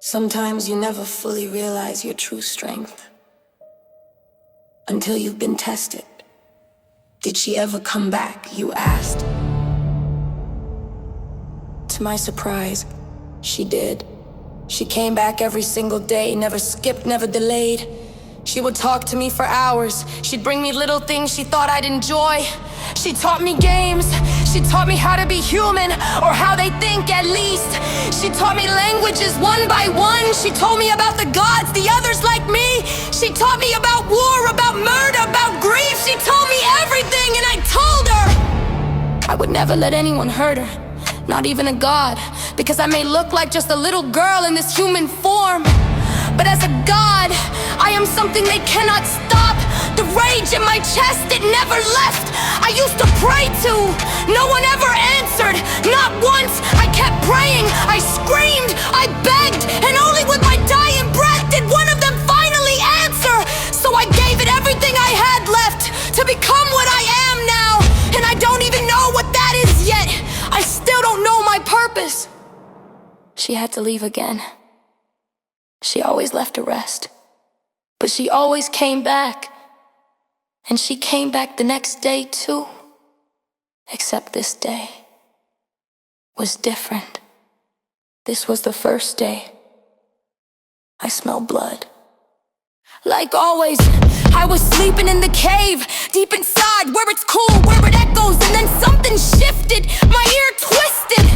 Sometimes you never fully realize your true strength until you've been tested. Did she ever come back, you asked? To my surprise, she did. She came back every single day, never skipped, never delayed. She would talk to me for hours. She'd bring me little things she thought I'd enjoy. She taught me games. She taught me how to be human, or how they think at least. She taught me languages one by one. She told me about the gods, the others like me. She taught me about war, about murder, about grief. She told me everything, and I told her I would never let anyone hurt her, not even a god, because I may look like just a little girl in this human form. But as a god, I am something they cannot stop. The rage in my chest, it never left. I used to pray to, no one ever answered. Not once, I kept praying, I screamed, I begged, and only with my dying breath did one of them finally answer. So I gave it everything I had left to become what I am now. And I don't even know what that is yet. I still don't know my purpose. She had to leave again. She always left to rest, but she always came back. And she came back the next day too. Except this day was different. This was the first day I smelled blood. Like always, I was sleeping in the cave, deep inside where it's cool, where it echoes. And then something shifted, my ear twisted.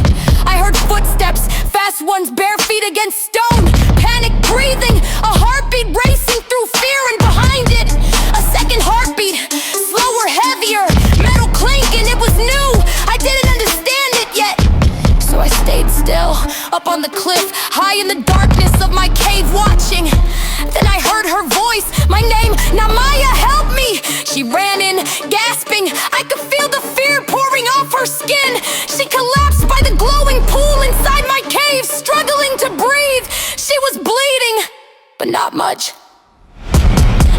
I heard footsteps, fast ones, bare feet against stone. Panic breathing, a heartbeat racing through fear. And behind it, a second heartbeat, slower, heavier, metal clinking, it was new. I didn't understand it yet, so I stayed still, up on the cliff, high in the darkness of my cave watching. Then I heard her voice, my name, Namaya, help me. She ran in, gasping, I could feel the fear pouring off her skin. She collapsed by the glowing pool inside my cave, struggling to breathe. She was bleeding, but not much.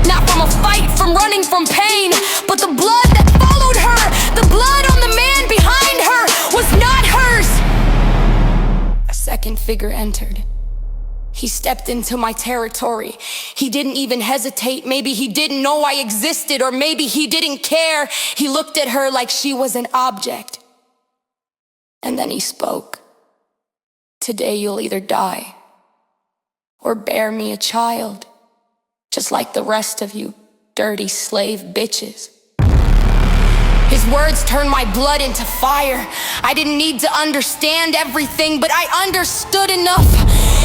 Not from a fight, from running from pain, but the blood that followed her, the blood on the man behind her, was not hers. A second figure entered. He stepped into my territory. He didn't even hesitate. Maybe he didn't know I existed, or maybe he didn't care. He looked at her like she was an object. And then he spoke. Today you'll either die or bear me a child, just like the rest of you dirty slave bitches. His words turned my blood into fire. I didn't need to understand everything, but I understood enough.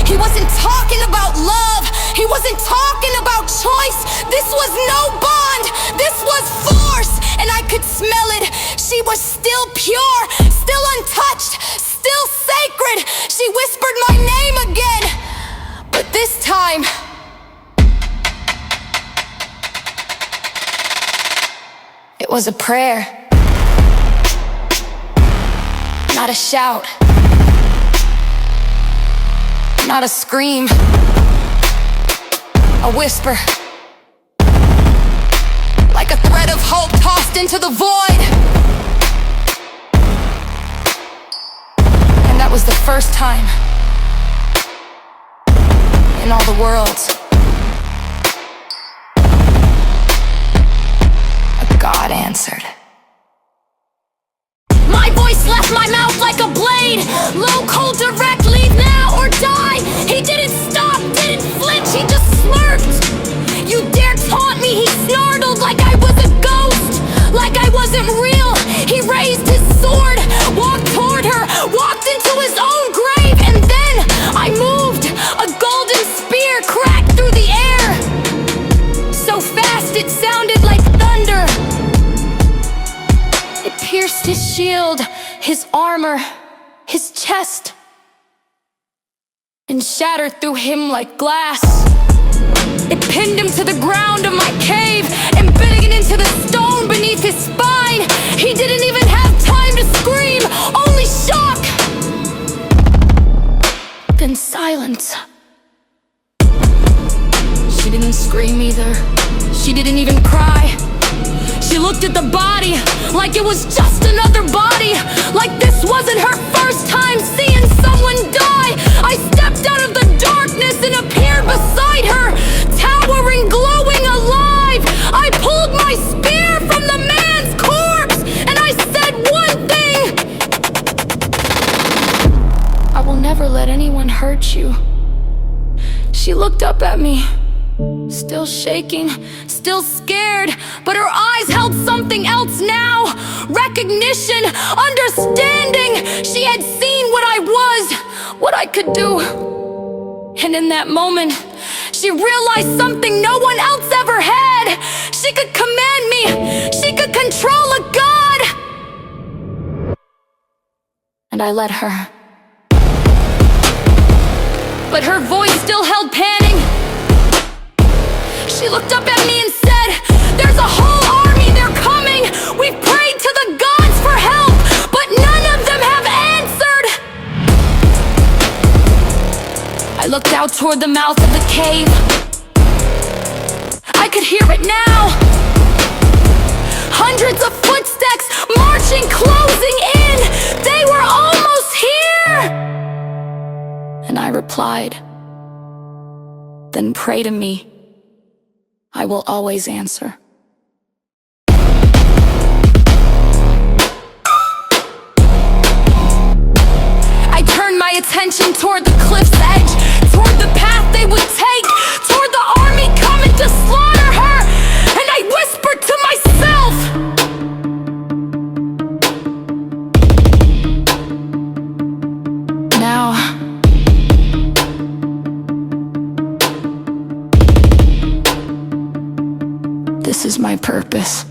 He wasn't talking about love. He wasn't talking about choice. This was no bond. This was force. And I could smell it. She was still pure, still untouched, still sacred. She whispered my name again. But this time, it was a prayer. Not a shout. Not a scream. A whisper. Like a thread of hope tossed into the void. And that was the first time in all the worlds a God answered. My voice left my mouth like a blade. Low, cold, direct, leave now or die. He didn't stop, didn't flinch, he just smirked. You dare taunt me, he snarled like I was a ghost, like I wasn't real. He raised his sword, walked toward her, walked into his own grave. And then I moved. A golden spear cracked through the air, so fast it sounded like thunder. It pierced his shield, his armor, his chest, and shattered through him like glass. It pinned him to the ground of my cave, embedding it into the stone beneath his spine. He didn't even have time to scream, only shock. Then silence. She didn't scream either. She didn't even cry. She looked at the body like it was just another body, like this wasn't her first time seeing someone die. I stepped out of the darkness. anyone hurt you. She looked up at me, still shaking, still scared, but her eyes held something else now. Recognition, understanding. She had seen what I was, what I could do. And in that moment, she realized something no one else ever had. She could command me. She could control a god. And I let her. But her voice still held panting. She looked up at me and said, "There's a whole army, they're coming. We've prayed to the gods for help, but none of them have answered." I looked out toward the mouth of the cave. I could hear it now. Hundreds of footsteps marching, closing in. They were almost here. And I replied, "Then pray to me. I will always answer." I turned my attention toward the cliff's edge, toward the path they would take, toward the army coming to slaughter her, and I whispered to myself, "Now, this is my purpose."